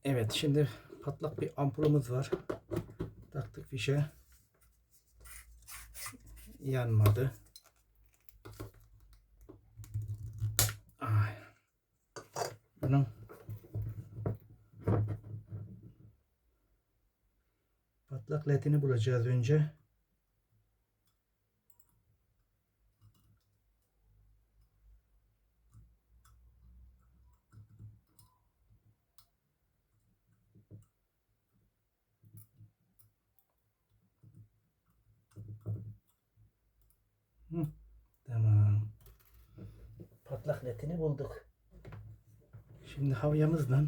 Evet, şimdi patlak bir ampulümüz var. Taktık fişe. Yanmadı. Ay. Bunun patlak ledini bulacağız önce. Hı, tamam. Patlak ledini bulduk. Şimdi havyamızla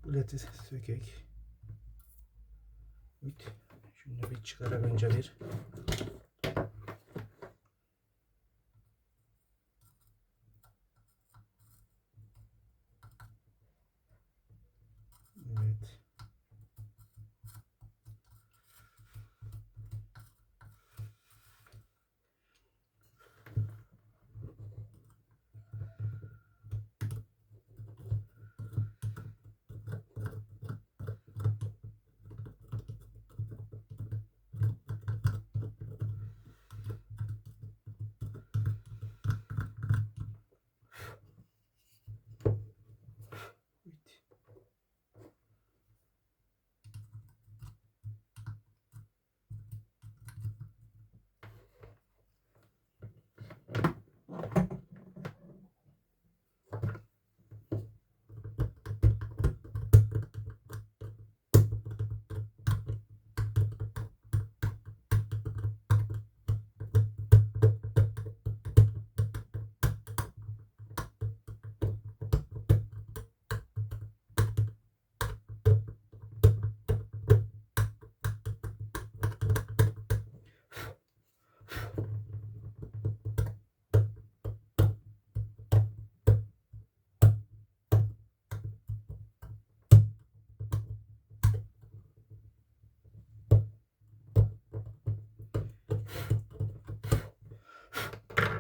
bu ledi sökek. Şunu bir çıkarak önce bir. Evet.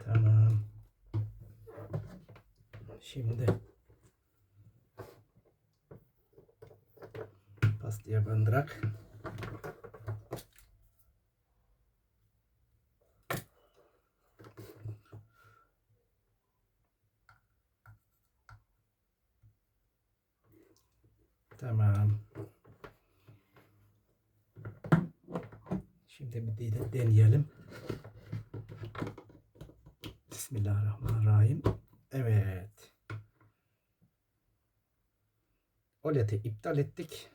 Tamam. Şimdi pastaya bandırak. Tamam. Şimdi bir de deneyelim. Bismillahirrahmanirrahim. Evet. O ledi iptal ettik.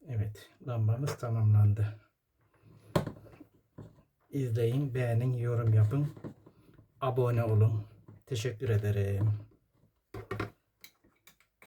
Evet, lambamız tamamlandı. İzleyin, beğenin, yorum yapın, abone olun. Teşekkür ederim.